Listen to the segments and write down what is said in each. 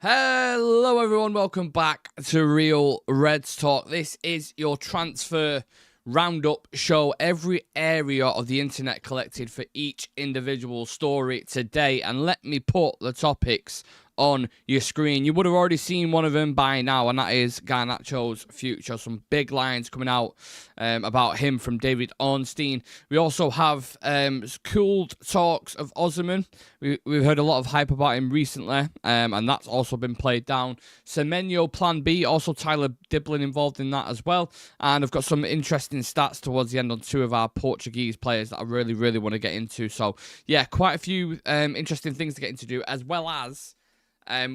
Hello everyone, welcome back to Real Reds Talk. This is your transfer roundup show. Every area of the internet collected for each individual story today. And let me put the topics on your screen. You would have already seen one of them by now, and that is Garnacho's future. Some big lines coming out about him from David Ornstein. We also have COOLS talks of Osimhen. We've heard a lot of hype about him recently, and that's also been played down. Semenyo plan B, also Tyler Dibling involved in that as well. And I've got some interesting stats towards the end on two of our Portuguese players that I really want to get into. So, yeah, quite a few interesting things to get into, as well as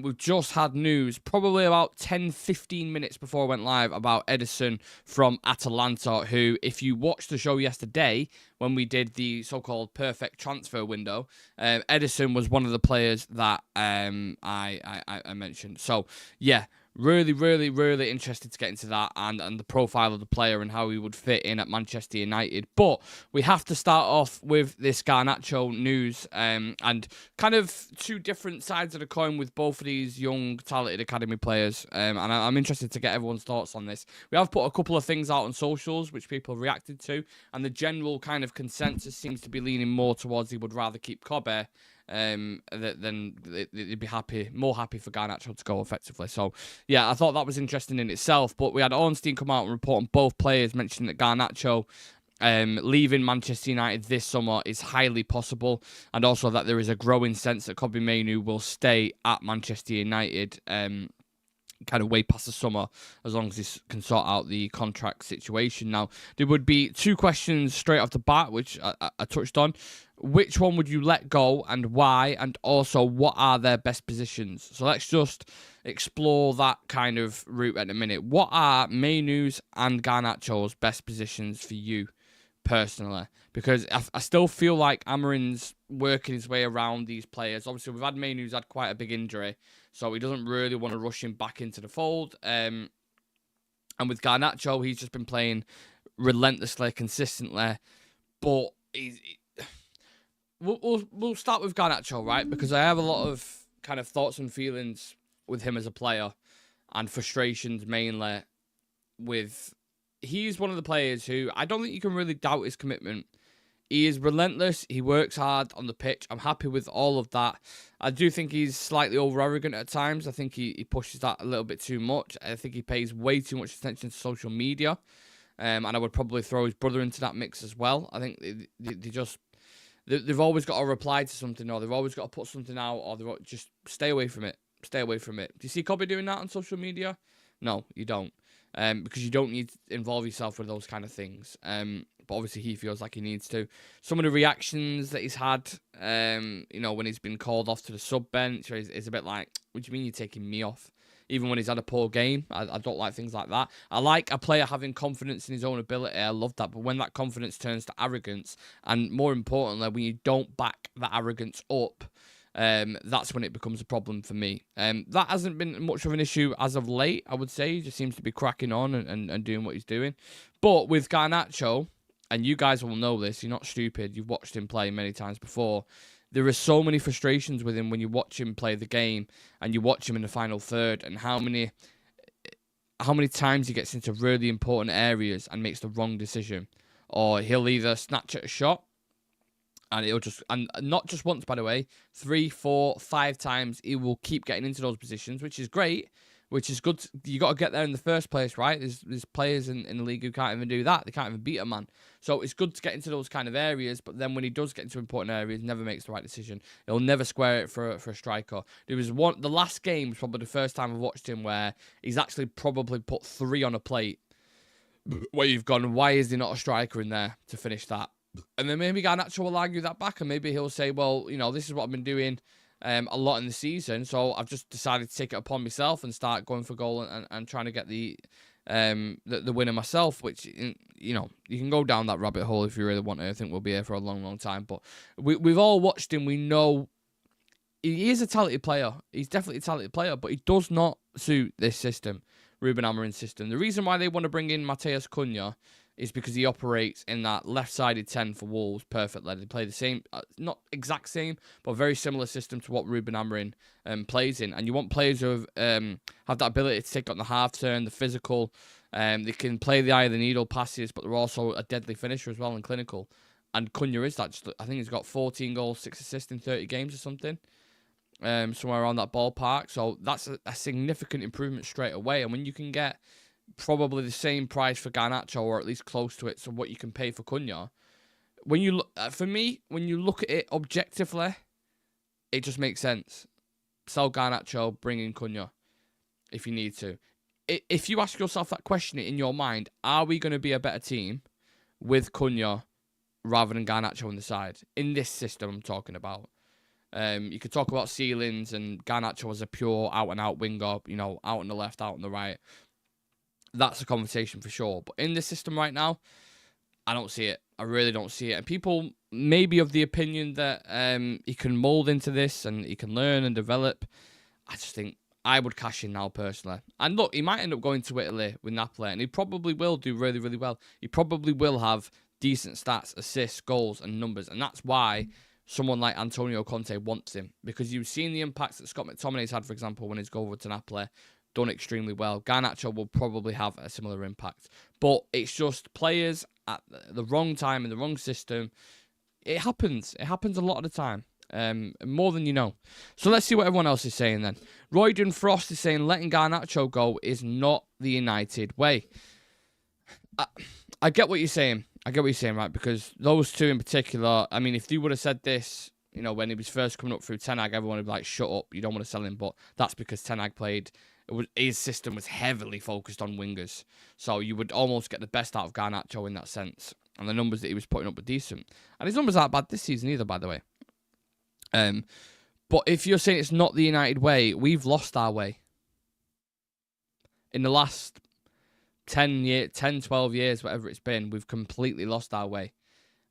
we've just had news, probably about 10-15 minutes before I went live, about Ederson from Atalanta, who, if you watched the show yesterday, when we did the so-called perfect transfer window, Ederson was one of the players that I mentioned. So, yeah, really interested to get into that and the profile of the player and how he would fit in at Manchester United. But we have to start off with this Garnacho news and kind of two different sides of the coin with both of these young, talented academy players. And I'm interested to get everyone's thoughts on this. We have put a couple of things out on socials which people reacted to, and the general kind of consensus seems to be leaning more towards he would rather keep Kobbie then they'd be more happy for Garnacho to go effectively. So, yeah, I thought that was interesting in itself. But we had Ornstein come out and report on both players, mentioning that Garnacho leaving Manchester United this summer is highly possible, and also that there is a growing sense that Kobbie Mainoo will stay at Manchester United kind of way past the summer, as long as he can sort out the contract situation. Now, there would be two questions straight off the bat, which I touched on. Which one would you let go and why? And also, what are their best positions? So let's just explore that kind of route at a minute. What are Mainoo's and Garnacho's best positions for you personally? Because I still feel like Amorim's working his way around these players. Obviously, we've had Mainoo's had quite a big injury, so he doesn't really want to rush him back into the fold. And with Garnacho, he's just been playing relentlessly, consistently. But we'll start with Garnacho, right? Because I have a lot of kind of thoughts and feelings with him as a player, and frustrations mainly with... He's one of the players who I don't think you can really doubt his commitment. He is relentless. He works hard on the pitch. I'm happy with all of that. I do think he's slightly over-arrogant at times. I think he pushes that a little bit too much. I think he pays way too much attention to social media. And I would probably throw his brother into that mix as well. I think they've always got to reply to something, or they've always got to put something out, or they've just stay away from it. Stay away from it. Do you see Kobbie doing that on social media? No, you don't. Because you don't need to involve yourself with those kind of things. But obviously he feels like he needs to. Some of the reactions that he's had, when he's been called off to the sub bench, is a bit like, what do you mean you're taking me off? Even when he's had a poor game, I don't like things like that. I like a player having confidence in his own ability. I love that. But when that confidence turns to arrogance, and more importantly, when you don't back that arrogance up, that's when it becomes a problem for me. That hasn't been much of an issue as of late, I would say. He just seems to be cracking on and doing what he's doing. But with Garnacho, and you guys will know this, you're not stupid, you've watched him play many times before, there are so many frustrations with him when you watch him play the game and you watch him in the final third, and how many times he gets into really important areas and makes the wrong decision. Or he'll either snatch at a shot, and it'll just, and not just once, by the way, 3, 4, 5 times, he will keep getting into those positions, which is great, which is good. You got to get there in the first place, right? There's players in the league who can't even do that. They can't even beat a man. So it's good to get into those kind of areas, but then when he does get into important areas, never makes the right decision. He'll never square it for a striker. There was the last game was probably the first time I've watched him where he's actually probably put 3 on a plate, where you've gone, why is there not a striker in there to finish that? And then maybe Garnacho will argue that back, and maybe he'll say, well, this is what I've been doing a lot in the season, so I've just decided to take it upon myself and start going for goal and trying to get the winner myself, which, you can go down that rabbit hole if you really want to. I think we'll be here for a long time. But we've all watched him. We know he is a talented player. He's definitely a talented player, but he does not suit this system, Ruben Amorim's system. The reason why they want to bring in Matheus Cunha is because he operates in that left-sided 10 for Wolves perfectly. They play the same, not exact same, but very similar system to what Ruben Amorim plays in. And you want players who have that ability to take on the half turn, the physical. They can play the eye of the needle passes, but they're also a deadly finisher as well and clinical. And Cunha is that. I think he's got 14 goals, 6 assists in 30 games or something. Somewhere around that ballpark. So that's a significant improvement straight away. And when you can get probably the same price for Garnacho, or at least close to it, so what you can pay for Cunha, when you look, for me, when you look at it objectively, it just makes sense. Sell Garnacho, bring in Cunha if you need to. If you ask yourself that question in your mind, are we going to be a better team with Cunha rather than Garnacho on the side? In this system I'm talking about. You could talk about ceilings and Garnacho as a pure out-and-out winger, out on the left, out on the right. That's a conversation for sure. But in this system right now, I don't see it. I really don't see it. And people may be of the opinion that he can mould into this and he can learn and develop. I just think I would cash in now, personally. And look, he might end up going to Italy with Napoli, and he probably will do really, really well. He probably will have decent stats, assists, goals, and numbers. And that's why someone like Antonio Conte wants him. Because you've seen the impacts that Scott McTominay's had, for example, when he's gone over to Napoli. Done extremely well. Garnacho will probably have a similar impact. But it's just players at the wrong time in the wrong system. It happens. It happens a lot of the time. More than you know. So let's see what everyone else is saying then. Royden Frost is saying letting Garnacho go is not the United way. I get what you're saying. I get what you're saying, right? Because those two in particular, I mean, if you would have said this, when he was first coming up through Ten Hag, everyone would be like, shut up, you don't want to sell him. But that's because Ten Hag his system was heavily focused on wingers. So you would almost get the best out of Garnacho in that sense. And the numbers that he was putting up were decent. And his numbers aren't bad this season either, by the way. But if you're saying it's not the United way, we've lost our way. In the last 10, 12 years, whatever it's been, we've completely lost our way.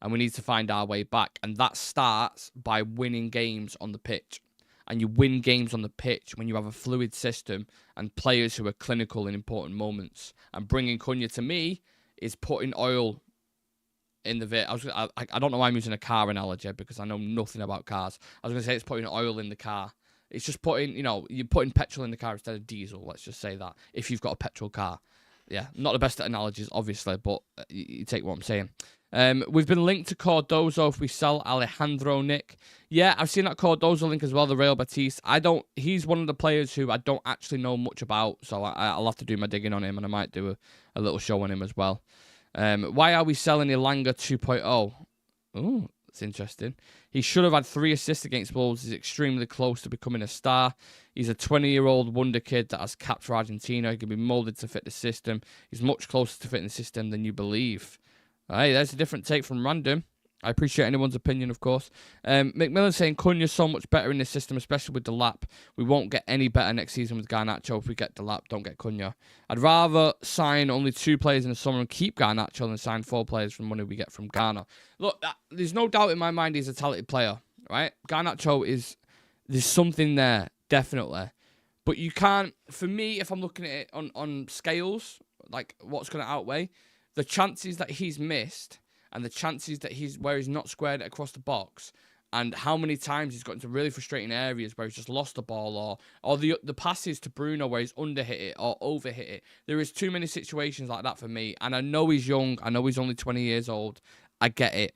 And we need to find our way back. And that starts by winning games on the pitch. And you win games on the pitch when you have a fluid system and players who are clinical in important moments. And bringing Cunha, to me, is putting oil in the vehicle. I don't know why I'm using a car analogy because I know nothing about cars. I was going to say it's putting oil in the car. It's just putting, you're putting petrol in the car instead of diesel. Let's just say that. If you've got a petrol car. Yeah, not the best at analogies, obviously, but you take what I'm saying. We've been linked to Cardozo if we sell Alejandro, Nick. Yeah, I've seen that Cardozo link as well, the Real Betis. He's one of the players who I don't actually know much about, so I'll have to do my digging on him, and I might do a little show on him as well. Why are we selling Elanga 2.0? Oh, that's interesting. He should have had 3 assists against Wolves. He's extremely close to becoming a star. He's a 20-year-old wonder kid that has capped for Argentina. He can be moulded to fit the system. He's much closer to fitting the system than you believe. Hey, there's a different take from Random. I appreciate anyone's opinion, of course. McMillan saying Cunha's so much better in this system, especially with the lap. We won't get any better next season with Garnacho if we get the lap, don't get Cunha. I'd rather sign only 2 players in the summer and keep Garnacho than sign 4 players from money we get from Ghana. Look, there's no doubt in my mind he's a talented player, right? Garnacho there's something there, definitely. But you can't, for me, if I'm looking at it on scales, like what's going to outweigh, the chances that he's missed and the chances that where he's not squared it across the box and how many times he's got into really frustrating areas where he's just lost the ball or the passes to Bruno where he's under-hit it or over-hit it. There is too many situations like that for me. And I know he's young. I know he's only 20 years old. I get it.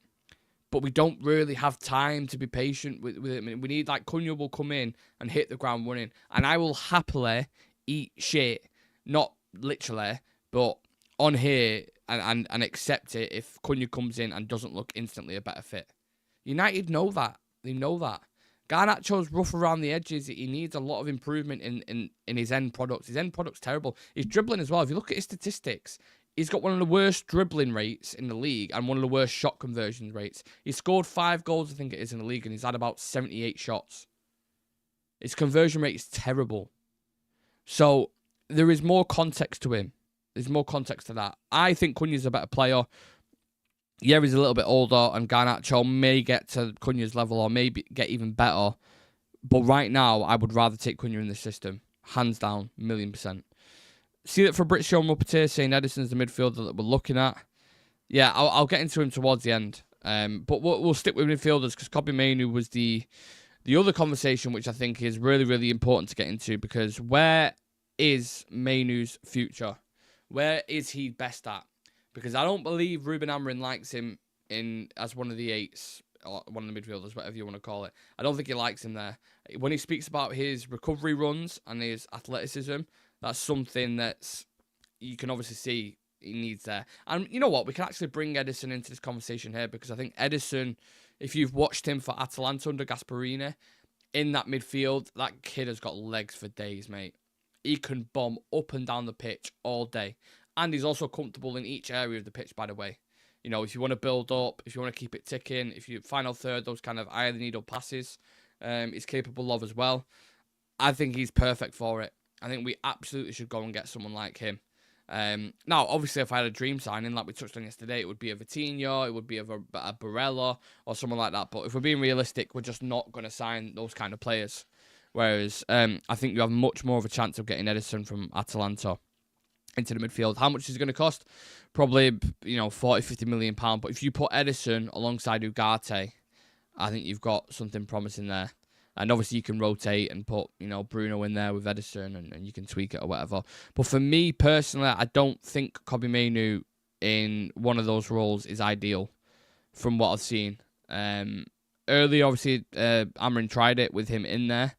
But we don't really have time to be patient with him. We need, Cunha will come in and hit the ground running. And I will happily eat shit, not literally, but on here and accept it if Cunha comes in and doesn't look instantly a better fit. United know that. They know that. Garnacho's rough around the edges. He needs a lot of improvement in his end product. His end product's terrible. His dribbling as well. If you look at his statistics, he's got one of the worst dribbling rates in the league and one of the worst shot conversion rates. He scored 5 goals, I think it is, in the league, and he's had about 78 shots. His conversion rate is terrible. So there is more context to him. There's more context to that. I think Cunha's a better player. Yeah, he's a little bit older, and Garnacho may get to Cunha's level or maybe get even better. But right now, I would rather take Cunha in the system. Hands down, 1,000,000%. See that Fabrizio Muppeteer saying Edison's the midfielder that we're looking at. Yeah, I'll get into him towards the end. But we'll stick with midfielders because Kobbie Mainoo was the other conversation, which I think is really, really important to get into, because where is Mainoo's future? Where is he best at? Because I don't believe Ruben Amorim likes him as one of the eights, or one of the midfielders, whatever you want to call it. I don't think he likes him there. When he speaks about his recovery runs and his athleticism, that's something that's you can obviously see he needs there. And you know what? We can actually bring Ederson into this conversation here, because I think Ederson, if you've watched him for Atalanta under Gasperini, in that midfield, that kid has got legs for days, mate. He can bomb up and down the pitch all day. And he's also comfortable in each area of the pitch, by the way. You know, if you want to build up, if you want to keep it ticking, if you final third, those kind of eye of the needle passes, he's capable of as well. I think he's perfect for it. I think we absolutely should go and get someone like him. Now, obviously, if I had a dream signing, like we touched on yesterday, it would be a Vitinho, it would be a Barella, or someone like that. But if we're being realistic, we're just not going to sign those kind of players. Whereas I think you have much more of a chance of getting Ederson from Atalanta into the midfield. How much is it going to cost? Probably, 40, 50 million pounds. But if you put Ederson alongside Ugarte, I think you've got something promising there. And obviously you can rotate and put, Bruno in there with Ederson and you can tweak it or whatever. But for me personally, I don't think Kobbie Mainoo in one of those roles is ideal from what I've seen. Early, obviously, Amorim tried it with him in there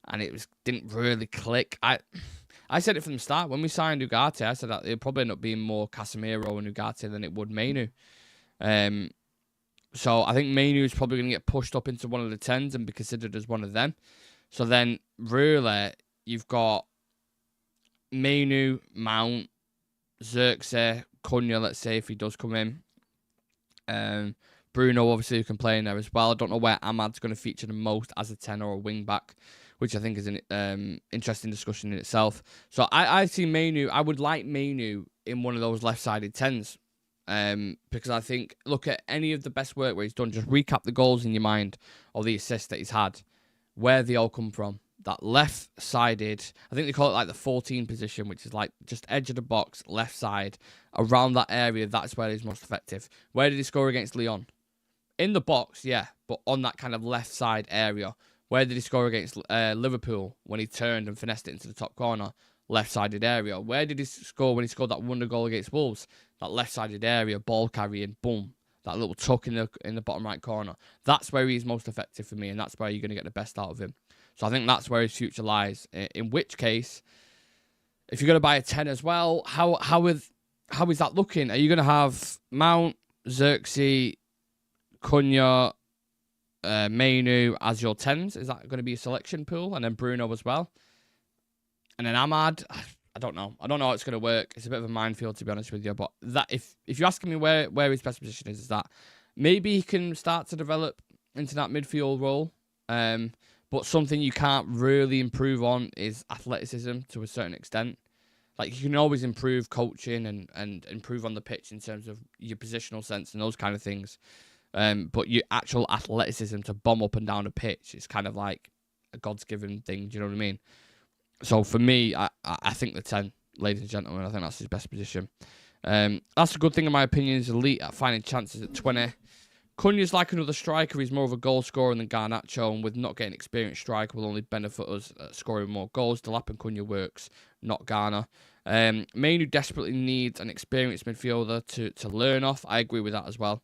and it didn't really click. I said it from the start. When we signed Ugarte, I said that it'd probably end up being more Casemiro and Ugarte than it would Mainoo. So I think Mainoo is probably going to get pushed up into one of the 10s and be considered as one of them. So then, really, you've got Mainoo, Mount, Xerxes, Cunha, let's say, if he does come in. Bruno, obviously, who can play in there as well. I don't know where Ahmad's going to feature the most as a 10 or a wing-back, which I think is an interesting discussion in itself. So I see Mainoo. I would like Mainoo in one of those left-sided 10s. Because I think, look at any of the best work where he's done, just recap the goals in your mind or the assists that he's had, where they all come from. That left-sided, I think they call it like the 14 position, which is like just edge of the box, left side, around that area, that's where he's most effective. Where did he score against Lyon? In the box, yeah, but on that kind of left side area. Where did he score against Liverpool when he turned and finessed it into the top corner? Left-sided area. Where did he score when he scored that wonder goal against Wolves? That left-sided area, ball carrying, boom, that little tuck in the bottom right corner. That's where he's most effective for me, and that's where you're going to get the best out of him. So I think that's where his future lies. In which case, if you're going to buy a 10 as well, how is that looking? Are you going to have Mount, Xerxes, Cunha, Mainoo as your 10s? Is that going to be a selection pool? And then Bruno as well? And then Ahmad, I don't know. I don't know how it's going to work. It's a bit of a minefield, to be honest with you. But that if you're asking me where his best position is that maybe he can start to develop into that midfield role. But something you can't really improve on is athleticism to a certain extent. Like, you can always improve coaching and improve on the pitch in terms of your positional sense and those kind of things. But your actual athleticism to bomb up and down a pitch is kind of like a God's given thing. Do you know what I mean? So for me, I think the 10, ladies and gentlemen, I think that's his best position. That's a good thing in my opinion. He's elite at finding chances at 20. Cunha's like another striker. He's more of a goal scorer than Garnacho, and with not getting experienced striker will only benefit us scoring more goals. Delap and Cunha works, not Garner. Mainoo desperately needs an experienced midfielder to learn off. I agree with that as well.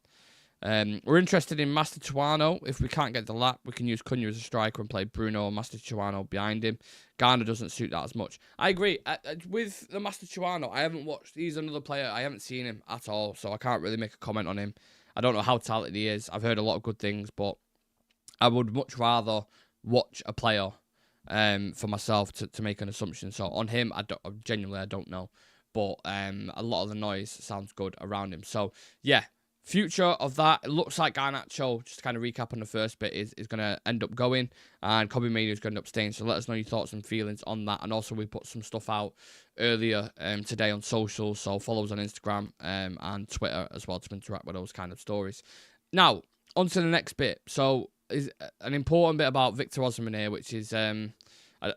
We're interested in Mastertuano. If we can't get the lap, we can use Cunha as a striker and play Bruno or Mastertuano behind him. Garner doesn't suit that as much. I agree. With the Mastertuano, I haven't watched. He's another player. I haven't seen him at all, so I can't really make a comment on him. I don't know how talented he is. I've heard a lot of good things, but I would much rather watch a player for myself to make an assumption. So on him, I don't know. But a lot of the noise sounds good around him. So, yeah. Future of that, it looks like Garnacho, just to kind of recap on the first bit, is going to end up going, and Kobbie Mainoo is going to end up staying. So let us know your thoughts and feelings on that. And also, we put some stuff out earlier today on social, so follow us on Instagram and Twitter as well to interact with those kind of stories. Now, on to the next bit. So, is an important bit about Victor Osimhen here, which is, I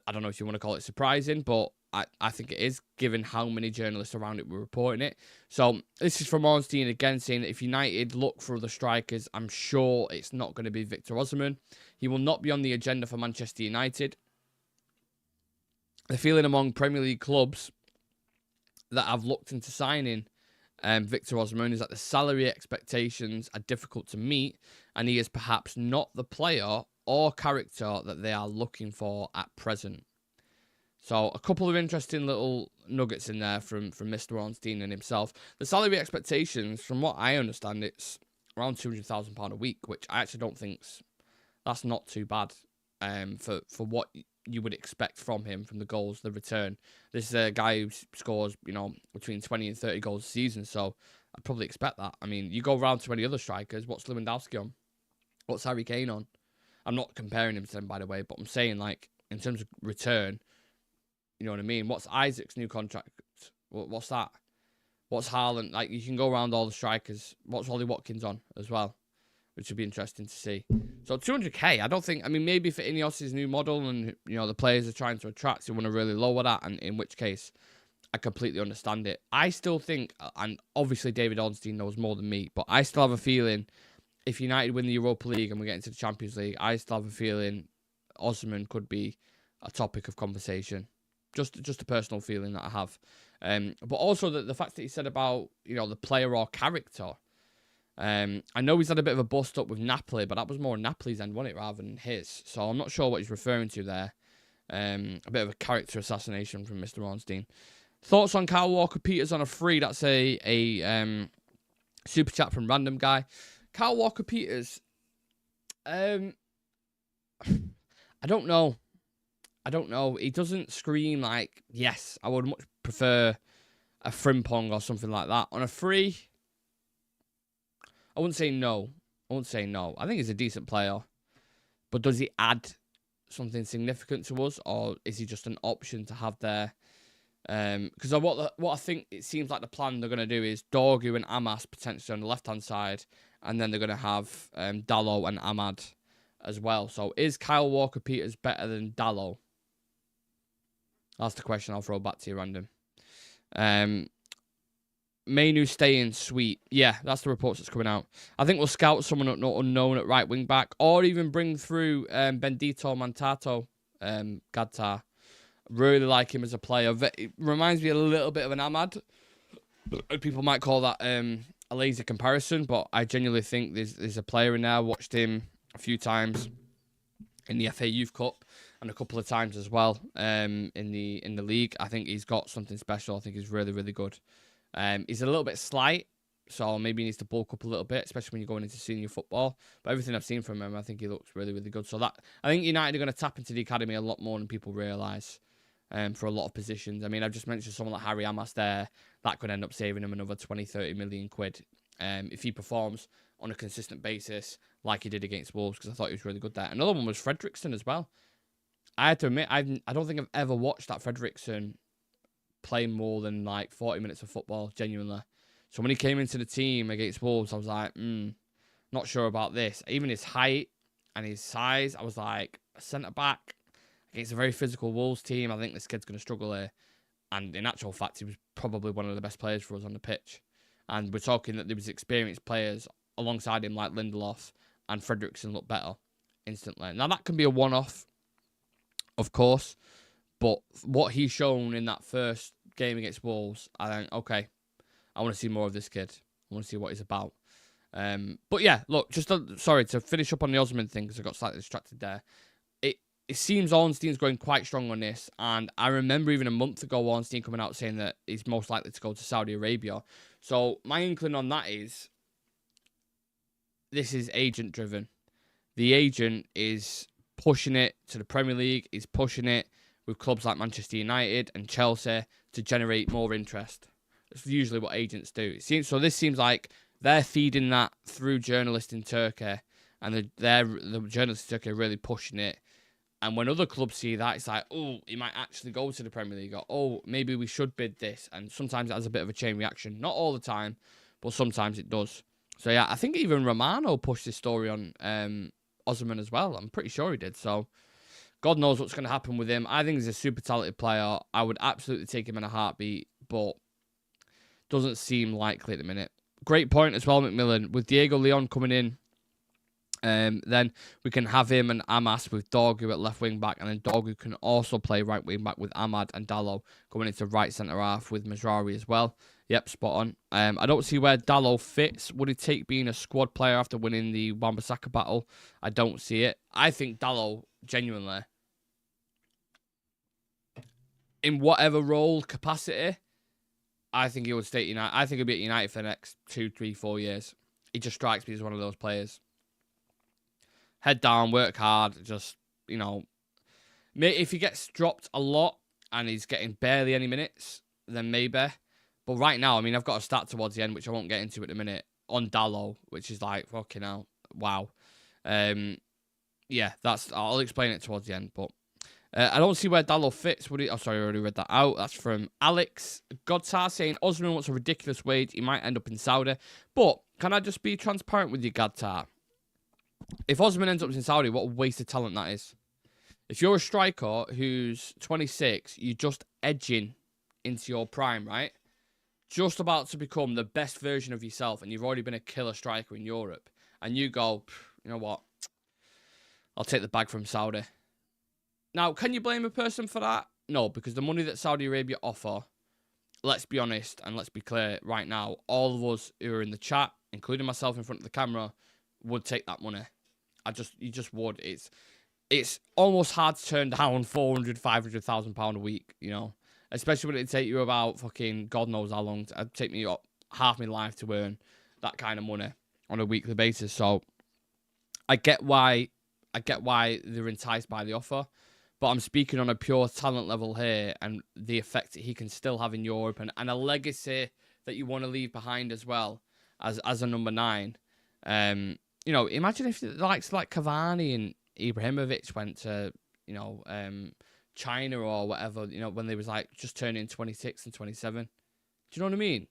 don't know if you want to call it surprising, but I think it is, given how many journalists around it were reporting it. So this is from Ornstein again, saying that if United look for other strikers, I'm sure it's not going to be Victor Osimhen. He will not be on the agenda for Manchester United. The feeling among Premier League clubs that have looked into signing Victor Osimhen is that the salary expectations are difficult to meet, and he is perhaps not the player or character that they are looking for at present. So a couple of interesting little nuggets in there from Mr. Ornstein and himself. The salary expectations, from what I understand, it's around £200,000 a week, which I actually don't that's not too bad for what you would expect from him, from the goals, the return. This is a guy who scores, between 20 and 30 goals a season, so I'd probably expect that. I mean, you go around to any other strikers, what's Lewandowski on? What's Harry Kane on? I'm not comparing him to them, by the way, but I'm saying, like, in terms of return, you know what I mean? What's Isaac's new contract? What's that? What's Haaland? Like, you can go around all the strikers. What's Ollie Watkins on as well? Which would be interesting to see. So 200k, I don't think, maybe for Ineos' new model and, the players are trying to attract, you want to really lower that, and in which case, I completely understand it. I still think, and obviously David Ornstein knows more than me, but I still have a feeling if United win the Europa League and we get into the Champions League, I still have a feeling Osimhen could be a topic of conversation. Just a personal feeling that I have. But also the fact that he said about, the player or character. I know he's had a bit of a bust up with Napoli, but that was more Napoli's end, wasn't it, rather than his. So I'm not sure what he's referring to there. A bit of a character assassination from Mr. Ornstein. Thoughts on Kyle Walker-Peters on a free? That's a super chat from Random Guy. Kyle Walker-Peters, I don't know. He doesn't scream like, yes, I would much prefer a Frimpong or something like that. On a free, I wouldn't say no. I think he's a decent player. But does he add something significant to us, or is he just an option to have there? Because what I think it seems like the plan they're going to do is Dorgu and Amas potentially on the left-hand side, and then they're going to have Dalot and Ahmad as well. So is Kyle Walker-Peters better than Dalot? That's the question I'll throw back to you, Random. Mainoo staying, sweet. Yeah, that's the reports that's coming out. I think we'll scout someone unknown at right wing back, or even bring through Bendito Mantato, Gadtar. Really like him as a player. It reminds me a little bit of an Ahmad. People might call that a lazy comparison, but I genuinely think there's a player in there. I watched him a few times in the FA Youth Cup and a couple of times as well in the league. I think he's got something special. I think he's really, really good. He's a little bit slight, so maybe he needs to bulk up a little bit, especially when you're going into senior football. But everything I've seen from him, I think he looks really, really good. So I think United are going to tap into the academy a lot more than people realise for a lot of positions. I've just mentioned someone like Harry Amas there. That could end up saving him another 20, 30 million quid if he performs on a consistent basis like he did against Wolves, because I thought he was really good there. Another one was Fredrickson as well. I have to admit, I don't think I've ever watched that Fredrickson play more than like 40 minutes of football, genuinely. So when he came into the team against Wolves, I was like, not sure about this. Even his height and his size, I was like, centre-back against a very physical Wolves team, I think this kid's going to struggle here. And in actual fact, he was probably one of the best players for us on the pitch. And we're talking that there was experienced players alongside him like Lindelof, and Fredrickson looked better instantly. Now, that can be a one-off, of course. But what he's shown in that first game against Wolves, I think, okay, I want to see more of this kid. I want to see what he's about. But yeah, look, sorry, to finish up on the Osimhen thing, because I got slightly distracted there. It seems Ornstein's going quite strong on this, and I remember even a month ago, Ornstein coming out saying that he's most likely to go to Saudi Arabia. So my inkling on that is, this is agent-driven. The agent is pushing it to the Premier League, is pushing it with clubs like Manchester United and Chelsea to generate more interest. That's usually what agents do. So this seems like they're feeding that through journalists in Turkey, and the journalists in Turkey are really pushing it. And when other clubs see that, it's like, oh, he might actually go to the Premier League, or oh, maybe we should bid this. And sometimes it has a bit of a chain reaction. Not all the time, but sometimes it does. So yeah, I think even Romano pushed this story on Osimhen as well. I'm pretty sure he did. So God knows what's going to happen with him. I think he's a super talented player. I would absolutely take him in a heartbeat, but doesn't seem likely at the minute. Great point as well, McMillan. With Diego Leon coming in, then we can have him and Amas with Dorgu at left wing back, and then Dorgu can also play right wing back with Ahmad and Dallo going into right centre half with Mazraoui as well. Yep, spot on. I don't see where Dallo fits. Would he take being a squad player after winning the Wan-Bissaka battle? I don't see it. I think Dallo, genuinely, in whatever role, capacity, I think he would stay at United. I think he'll be at United for the next 2, 3, 4 years. He just strikes me as one of those players. Head down, work hard, just, you know. If he gets dropped a lot and he's getting barely any minutes, then maybe. But right now, I mean, I've got a stat towards the end, which I won't get into at the minute, on Dallo, which is like, fucking hell, wow. Yeah, I'll explain it towards the end, but I don't see where Dallo fits. Would he? Oh, sorry, I already read that out. That's from Alex Godsar saying Osimhen wants a ridiculous wage. He might end up in Saudi. But can I just be transparent with you, Godsar? If Osimhen ends up in Saudi, what a waste of talent that is. If you're a striker who's 26, you're just edging into your prime, right? Just about to become the best version of yourself, and you've already been a killer striker in Europe, and you go, you know what? I'll take the bag from Saudi. Now, can you blame a person for that? No, because the money that Saudi Arabia offer, let's be honest and let's be clear right now, all of us who are in the chat, including myself in front of the camera, would take that money. You just would. It's almost hard to turn down 400, 500,000 pound a week, you know, especially when it take you about fucking God knows how long. It'd take me half my life to earn that kind of money on a weekly basis. So I get why they're enticed by the offer. But I'm speaking on a pure talent level here and the effect that he can still have in Europe and a legacy that you want to leave behind as well as a number 9. You know, imagine if the likes like Cavani and Ibrahimovic went to, you know, China or whatever, you know, when they was like just turning 26 and 27. Do you know what I mean?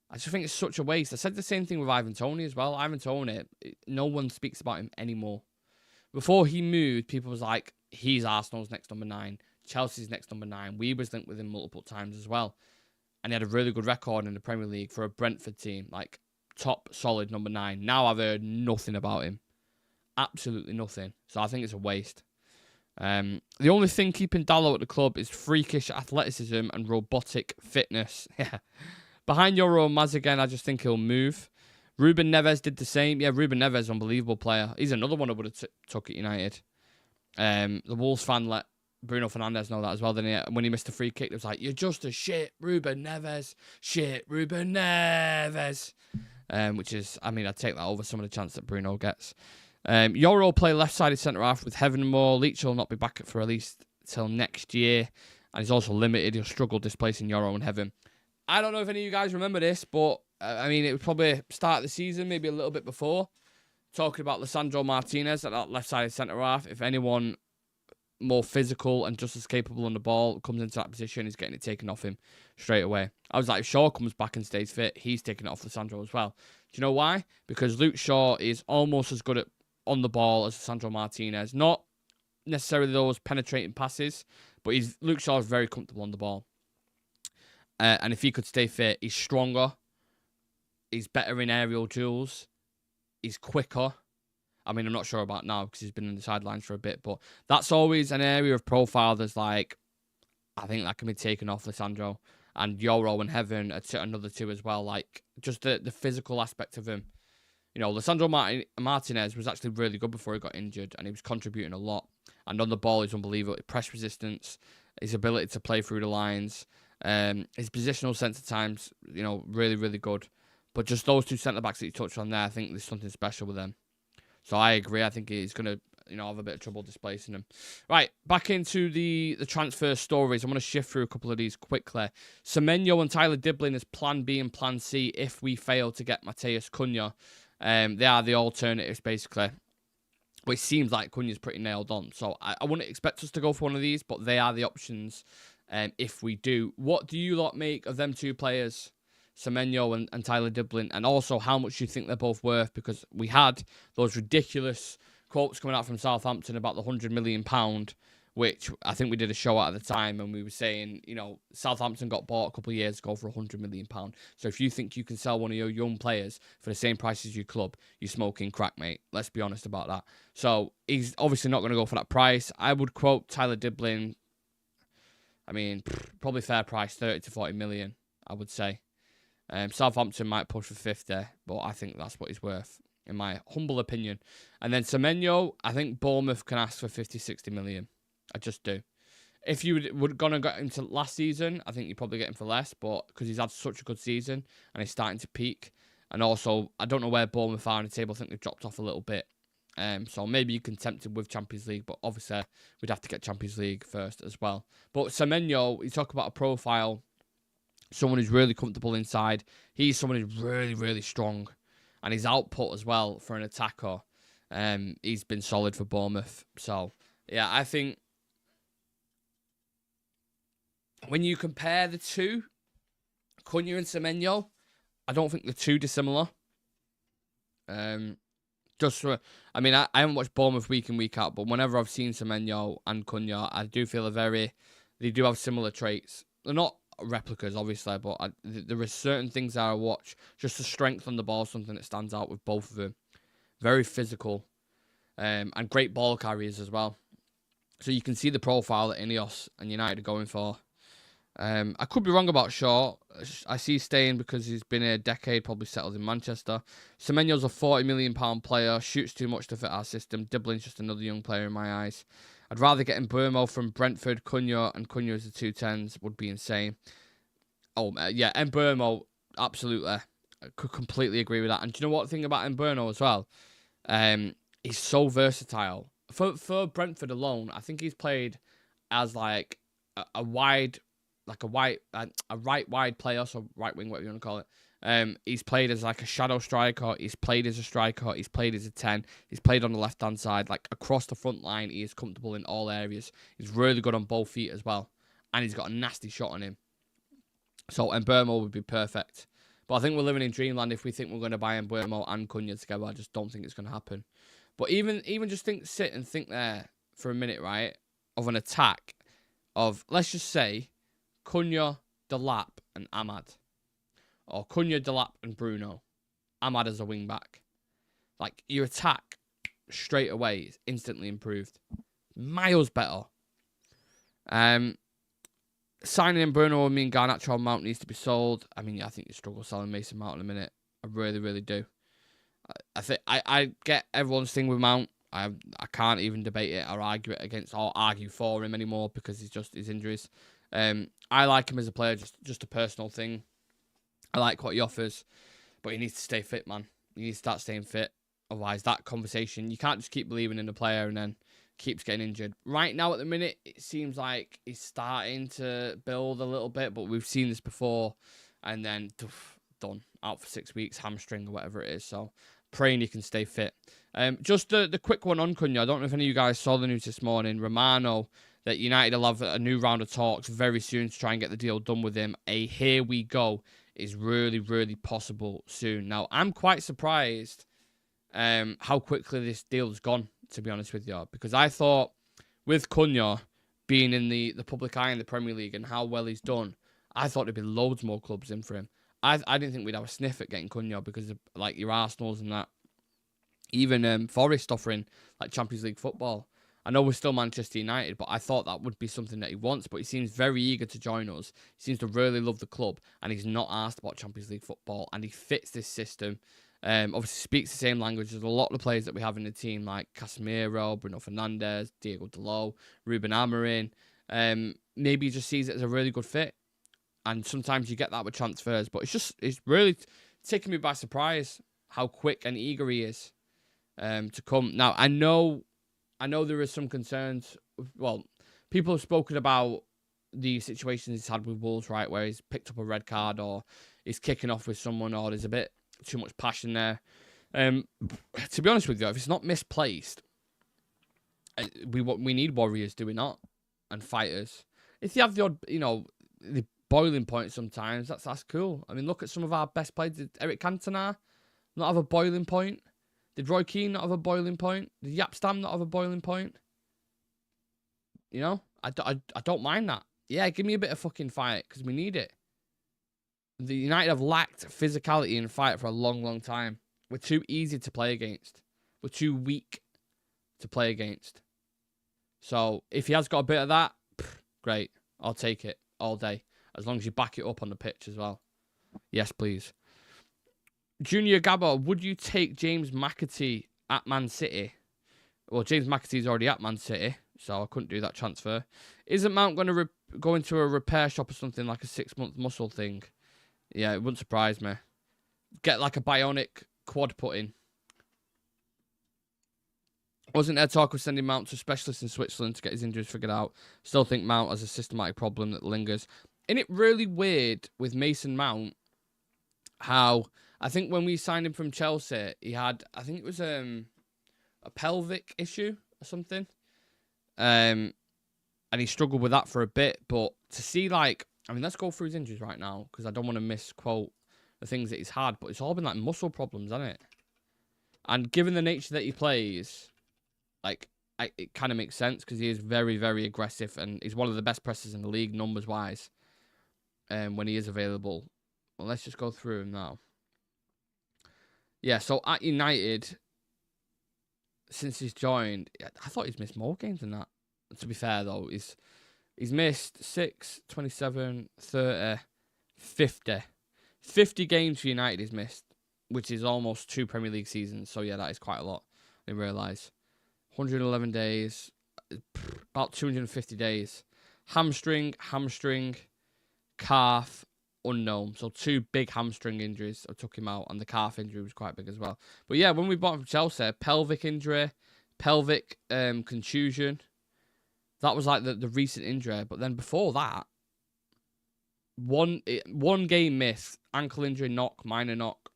I just think it's such a waste. I said the same thing with Ivan Toney as well. Ivan Toney, no one speaks about him anymore. Before he moved, people was like, he's Arsenal's next number 9. Chelsea's next number 9. We was linked with him multiple times as well. And he had a really good record in the Premier League for a Brentford team. Like, top, solid number 9. Now I've heard nothing about him. Absolutely nothing. So I think it's a waste. The only thing keeping Dallo at the club is freakish athleticism and robotic fitness. Yeah. Behind Euro Maz again, I just think he'll move. Ruben Neves did the same. Yeah, Ruben Neves, unbelievable player. He's another one I would have took at United. The Wolves fan let Bruno Fernandes know that as well. Then when he missed a free kick, it was like, you're just a shit Ruben Neves. Shit Ruben Neves. Which is, I mean, I'd take that over some of the chance that Bruno gets. Euro play left-sided centre-half with Heavenmore. Leach will not be back for at least till next year. And he's also limited. He'll struggle displacing Euro and Heaven. I don't know if any of you guys remember this, but I mean, it was probably start of the season, maybe a little bit before, talking about Lisandro Martinez at that left-sided centre-half. If anyone more physical and just as capable on the ball comes into that position, he's getting it taken off him straight away. I was like, if Shaw comes back and stays fit, he's taking it off Lisandro as well. Do you know why? Because Luke Shaw is almost as good at on the ball as Lisandro Martinez. Not necessarily those penetrating passes, but Luke Shaw is very comfortable on the ball. And if he could stay fit, he's stronger. He's better in aerial duels. He's quicker. I mean, I'm not sure about now because he's been on the sidelines for a bit, but that's always an area of profile that's like, I think that can be taken off Lisandro. And Euro and Heaven are another 2 as well. Like, just the physical aspect of him. You know, Lisandro Martinez was actually really good before he got injured, and he was contributing a lot. And on the ball, he's unbelievable. Press resistance, his ability to play through the lines, his positional sense at times, you know, really, really good. But just those 2 centre-backs that you touched on there, I think there's something special with them. So I agree. I think he's going to, you know, have a bit of trouble displacing them. Right, back into the transfer stories. I'm going to shift through a couple of these quickly. Semenyo and Tyler Dibling as plan B and plan C if we fail to get Matheus Cunha. They are the alternatives, basically. But it seems like Cunha's pretty nailed on. So I wouldn't expect us to go for one of these, but they are the options if we do. What do you lot make of them 2 players, Semenyo and Tyler Dibling? And also, how much do you think they're both worth? Because we had those ridiculous quotes coming out from Southampton about the £100 million which I think we did a show at the time, and we were saying, you know, Southampton got bought a couple of years ago for £100 million. So if you think you can sell one of your young players for the same price as your club, you're smoking crack, mate. Let's be honest about that. So he's obviously not going to go for that price. I would quote Tyler Dibling. I mean, probably fair price, 30 to 40 million, I would say. Southampton might push for 50, but I think that's what he's worth, in my humble opinion. And then Semenyo, I think Bournemouth can ask for 50, 60 million. I just do. If you were going to get into last season, I think you'd probably get him for less, but because he's had such a good season and he's starting to peak. And also, I don't know where Bournemouth are on the table. I think they've dropped off a little bit. So maybe you can tempt him with Champions League, but obviously we'd have to get Champions League first as well. But Semenyo, you talk about a profile, someone who's really comfortable inside. He's someone who's really, really strong. And his output as well for an attacker, he's been solid for Bournemouth. So, yeah, I think when you compare the two, Cunha and Semenyo, I don't think they're too dissimilar. I haven't watched Bournemouth week in, week out, but whenever I've seen Semenyo and Cunha, I do feel they do have similar traits. They're not replicas, obviously, but there are certain things that I watch. Just the strength on the ball, something that stands out with both of them. Very physical, and great ball carriers as well. So you can see the profile that Ineos and United are going for. I could be wrong about Shaw. I see staying because he's been a decade, probably settled in Manchester. Semenyo's a £40 million player, shoots too much to fit our system. Dibling's just another young player in my eyes. I'd rather get Mbeumo from Brentford, Cunha, and Cunha as the 210s would be insane. Yeah, Mbeumo, absolutely. I could completely agree with that. And do you know what thing about Mbeumo as well? He's so versatile. For Brentford alone, I think he's played as like a right wide player, so right wing, whatever you want to call it. He's played as like a shadow striker. He's played as a striker. He's played as a 10. He's played on the left-hand side. Like across the front line, he is comfortable in all areas. He's really good on both feet as well. And he's got a nasty shot on him. So Mbeumo would be perfect. But I think we're living in dreamland if we think we're going to buy Mbeumo and Cunha together. I just don't think it's going to happen. But even just sit and think there for a minute, right, of an attack of, let's just say, Cunha, Delap, and Ahmad. Or Cunha, Delap, and Bruno. Ahmad as a wing-back. Like, your attack straight away is instantly improved. Miles better. Signing Bruno and Garnacho Mount needs to be sold. I mean, I think you struggle selling Mason Mount in a minute. I really, really do. I think I get everyone's thing with Mount. I can't even debate it or argue it against or argue for him anymore because he's just his injuries. I like him as a player, just a personal thing. I like what he offers, but he needs to stay fit, man. He needs to start staying fit. Otherwise, that conversation, you can't just keep believing in the player and then keeps getting injured. Right now, at the minute, it seems like he's starting to build a little bit, but we've seen this before, and then done, out for 6 weeks, hamstring or whatever it is. So, praying he can stay fit. Just the quick one on Cunha. I don't know if any of you guys saw the news this morning. Romano, that United will have a new round of talks very soon to try and get the deal done with him. A here we go is really, really possible soon. Now, I'm quite surprised how quickly this deal's gone, to be honest with you, because I thought with Cunha being in the public eye in the Premier League and how well he's done, I thought there'd be loads more clubs in for him. I didn't think we'd have a sniff at getting Cunha because of like your Arsenals and that. Even Forest offering like Champions League football. I know we're still Manchester United, but I thought that would be something that he wants. But he seems very eager to join us. He seems to really love the club, and he's not asked about Champions League football, and he fits this system. Obviously speaks the same language as a lot of the players that we have in the team, like Casemiro, Bruno Fernandes, Diego Dalot, Ruben Amorim. Maybe he just sees it as a really good fit. And sometimes you get that with transfers, but it's really taken me by surprise how quick and eager he is to come. Now, I know there is some concerns. Well, people have spoken about the situations he's had with Wolves, right, where he's picked up a red card or he's kicking off with someone or there's a bit too much passion there. To be honest with you, if it's not misplaced, we need warriors, do we not? And fighters. If you have the odd, the boiling point sometimes, that's cool. I mean, look at some of our best players. Did Eric Cantona not have a boiling point? Did Roy Keane not have a boiling point? Did Jaap Stam not have a boiling point? You know, I don't mind that. Yeah, give me a bit of fucking fight because we need it. The United have lacked physicality in fight for a long, long time. We're too easy to play against. We're too weak to play against. So if he has got a bit of that, great. I'll take it all day. As long as you back it up on the pitch as well. Yes, please. Junior Gabbo, would you take James McAtee at Man City? Well, James McAtee's already at Man City, so I couldn't do that transfer. Isn't Mount going to go into a repair shop or something like a 6-month muscle thing? Yeah, it wouldn't surprise me. Get like a bionic quad put in. Wasn't there talk of sending Mount to a specialist in Switzerland to get his injuries figured out? Still think Mount has a systematic problem that lingers. Isn't it really weird with Mason Mount how I think when we signed him from Chelsea, he had, I think it was a pelvic issue or something. And he struggled with that for a bit. But to see, like, I mean, let's go through his injuries right now because I don't want to misquote the things that he's had. But it's all been like muscle problems, hasn't it? And given the nature that he plays, like, it kind of makes sense because he is very, very aggressive and he's one of the best pressers in the league numbers-wise when he is available. Well, let's just go through him now. Yeah, so at United, since he's joined, I thought he's missed more games than that. To be fair, though, he's missed 6, 27, 30, 50. 50 games for United he's missed, which is almost 2 Premier League seasons. So, yeah, that is quite a lot, I realise. 111 days, about 250 days. Hamstring, calf, unknown. So 2 big hamstring injuries I took him out, and the calf injury was quite big as well. But yeah, when we bought him from Chelsea, pelvic injury, pelvic contusion. That was like the recent injury. But then before that, one game miss, ankle injury, knock, minor knock.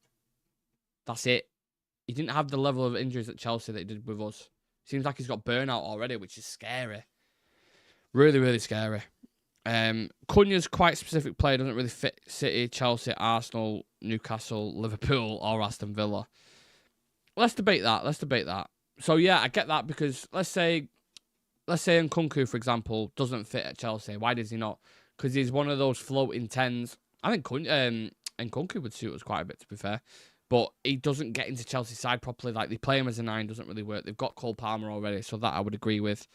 That's it. He didn't have the level of injuries at Chelsea that he did with us. Seems like he's got burnout already, which is scary. Really, really scary. Cunha's quite a specific player, doesn't really fit City, Chelsea, Arsenal, Newcastle, Liverpool, or Aston Villa. Let's debate that. So yeah, I get that because let's say Nkunku, for example, doesn't fit at Chelsea. Why does he not? Because he's one of those floating 10s. I think Nkunku would suit us quite a bit, to be fair. But he doesn't get into Chelsea's side properly. Like, they play him as a 9, doesn't really work. They've got Cole Palmer already, so that I would agree with.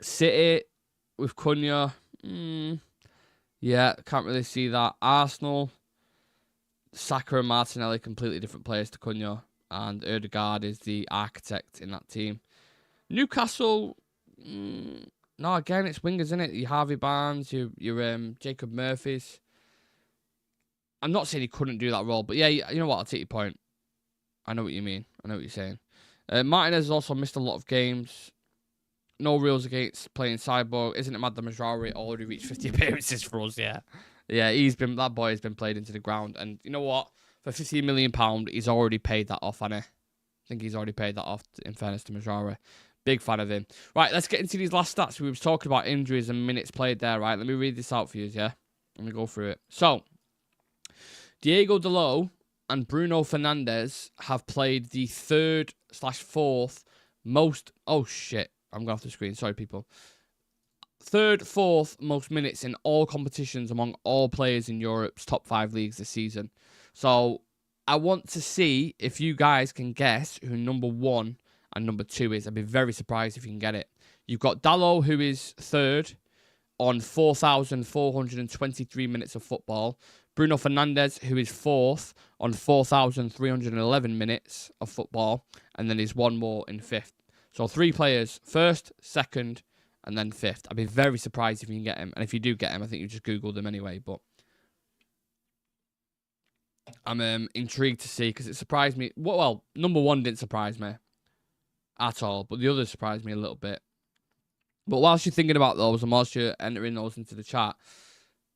City with Cunha, yeah, can't really see that. Arsenal, Saka and Martinelli, completely different players to Cunha. And Ødegaard is the architect in that team. Newcastle, no, again, it's wingers, isn't it? Your Harvey Barnes, your Jacob Murphys. I'm not saying he couldn't do that role, but yeah, you know what? I'll take your point. I know what you mean. I know what you're saying. Martinez has also missed a lot of games. No rules against playing Cyborg. Isn't it mad that Mazraoui already reached 50 appearances for us? Yeah. Yeah, that boy has been played into the ground. And you know what? For £15 million, he's already paid that off, hasn't he? I think he's already paid that off, in fairness to Mazraoui. Big fan of him. Right, let's get into these last stats. We were talking about injuries and minutes played there, right? Let me read this out for you, yeah? Let me go through it. So, Diego Dalot and Bruno Fernandes have played the 3rd/4th most... Oh, shit. I'm going off the screen. Sorry, people. 3rd, 4th most minutes in all competitions among all players in Europe's top 5 leagues this season. So, I want to see if you guys can guess who number 1 and number 2 is. I'd be very surprised if you can get it. You've got Dalot, who is 3rd on 4,423 minutes of football. Bruno Fernandes, who is 4th on 4,311 minutes of football. And then there's one more in 5th. So 3 players, 1st, 2nd, and then 5th. I'd be very surprised if you can get him. And if you do get him, I think you just Google them anyway. But I'm intrigued to see because it surprised me. Well, number 1 didn't surprise me at all. But the others surprised me a little bit. But whilst you're thinking about those and whilst you're entering those into the chat,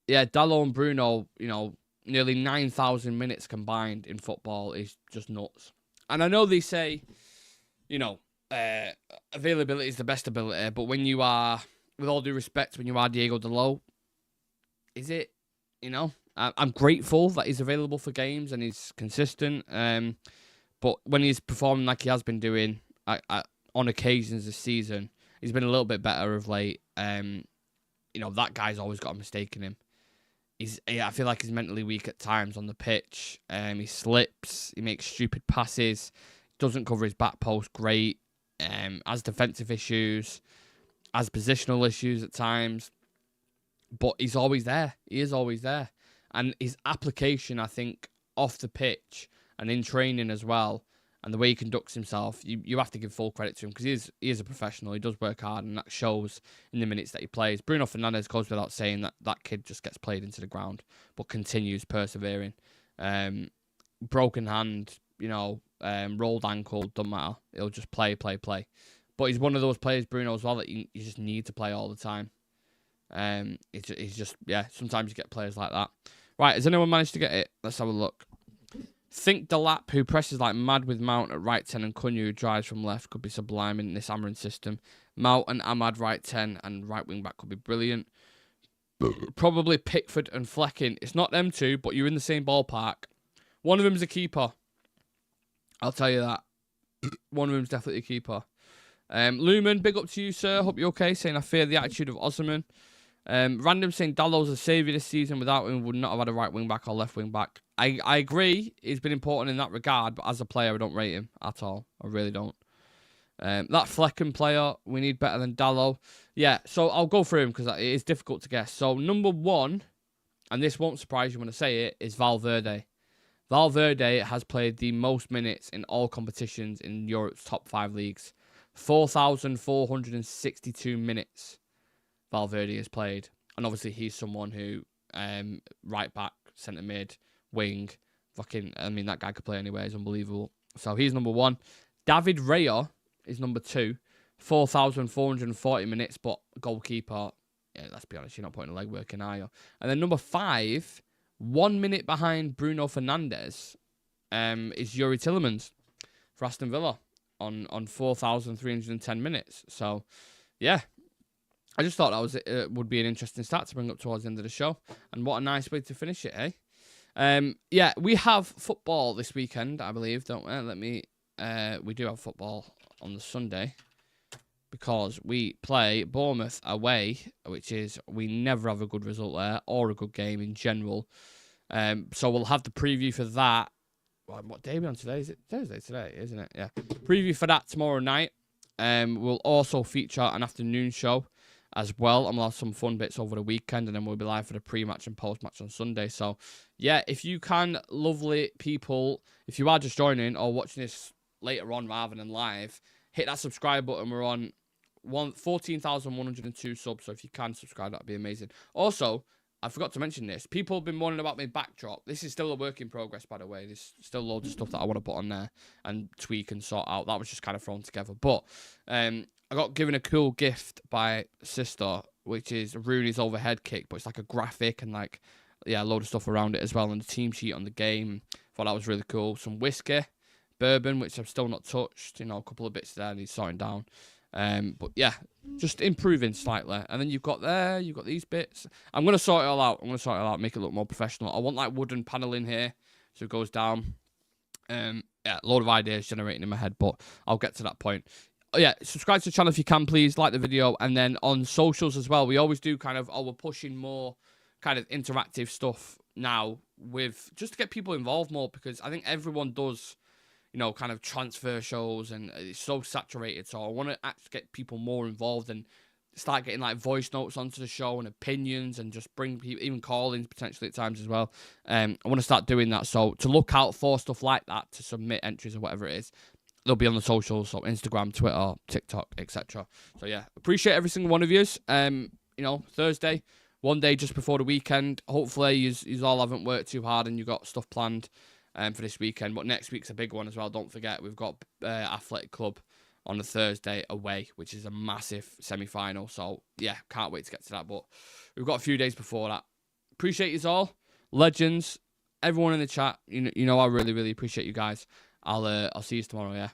yeah, Dalot and Bruno, you know, nearly 9,000 minutes combined in football is just nuts. And I know they say, you know, availability is the best ability, but when you are, with all due respect, when you are Diego Dalot, is it, you know, I'm grateful that he's available for games and he's consistent, but when he's performing like he has been doing on occasions this season, He's been a little bit better of late. That guy's always got a mistake in him. I feel like he's mentally weak at times on the pitch. He slips. He makes stupid passes. Doesn't cover his back post great. Has defensive issues. Has positional issues at times. But he's always there. He is always there. And his application, I think, off the pitch and in training as well, and the way he conducts himself, you have to give full credit to him because he is a professional. He does work hard, and that shows in the minutes that he plays. Bruno Fernandes goes without saying that kid just gets played into the ground, but continues persevering. Broken hand, rolled ankle, doesn't matter. He'll just play. But he's one of those players, Bruno, as well, that you just need to play all the time. He's just, sometimes you get players like that. Right, has anyone managed to get it? Let's have a look. Think Delap, who presses like mad with Mount at right 10 and Cunha, who drives from left, could be sublime in this Amarin system. Mount and Ahmad right 10 and right wing back could be brilliant. Probably Pickford and Flecking. It's not them two, but you're in the same ballpark. One of them's a keeper. I'll tell you that. One of them's definitely a keeper. Lumen, big up to you, sir. Hope you're okay. Saying I fear the attitude of Osimhen. Random saying Dallow's a saviour this season. Without him, would not have had a right wing back or left wing back. I agree. He's been important in that regard, but as a player, I don't rate him at all. I really don't. That Flecken player, we need better than Dallow. Yeah, so I'll go through him because it is difficult to guess. So number one, and this won't surprise you when I say it, is Valverde. Valverde has played the most minutes in all competitions in Europe's top 5 leagues. 4,462 minutes Valverde has played. And obviously he's someone who, right back, centre mid, wing, that guy could play anywhere. He's unbelievable. So he's number one. David Raya is number 2. 4,440 minutes, but goalkeeper, let's be honest, you're not putting a legwork in, are you? And then number 5, 1 minute behind Bruno Fernandes, is Yuri Tillemans for Aston Villa on 4,310 minutes. So, yeah. I just thought that would be an interesting stat to bring up towards the end of the show. And what a nice way to finish it, eh? We have football this weekend, I believe, don't we? We do have football on the Sunday because we play Bournemouth away, which is, we never have a good result there or a good game in general. So we'll have the preview for that. What day are we on today? Is it Thursday today, isn't it? Yeah. Preview for that tomorrow night. We'll also feature an afternoon show as well, and we'll have some fun bits over the weekend, and then we'll be live for the pre-match and post-match on Sunday. So, yeah, if you can, lovely people, if you are just joining or watching this later on rather than live, hit that subscribe button. We're on 14,102 subs, so if you can subscribe, that'd be amazing. Also, I forgot to mention this. People have been wondering about my backdrop. This is still a work in progress, by the way. There's still loads of stuff that I want to put on there and tweak and sort out. That was just kind of thrown together. But I got given a cool gift by sister, which is Rooney's overhead kick, but it's like a graphic and a load of stuff around it as well, and the team sheet on the game. Thought that was really cool. Some whiskey, bourbon, which I've still not touched. A couple of bits there he's sorting down. But yeah, just improving slightly. And then you've got these bits. I'm going to sort it all out. Make it look more professional. I want wooden paneling here so it goes down. A load of ideas generating in my head, but I'll get to that point. Yeah, subscribe to the channel if you can, please. Like the video. And then on socials as well, we always do we're pushing more kind of interactive stuff now with just to get people involved more, because I think everyone does kind of transfer shows and it's so saturated. So I want to actually get people more involved and start getting voice notes onto the show and opinions and just bring people, even call-ins potentially at times as well. I want to start doing that. So to look out for stuff like that, to submit entries or whatever it is, they'll be on the socials, so Instagram, Twitter, TikTok, etc. So yeah, appreciate every single one of yous. Thursday, one day just before the weekend. Hopefully you all haven't worked too hard and you got stuff planned for this weekend, but next week's a big one as well. Don't forget, we've got Athletic Club on the Thursday away, which is a massive semi-final. So yeah, can't wait to get to that. But we've got a few days before that. Appreciate you all, legends, everyone in the chat. I really, really appreciate you guys. I'll see you tomorrow. Yeah.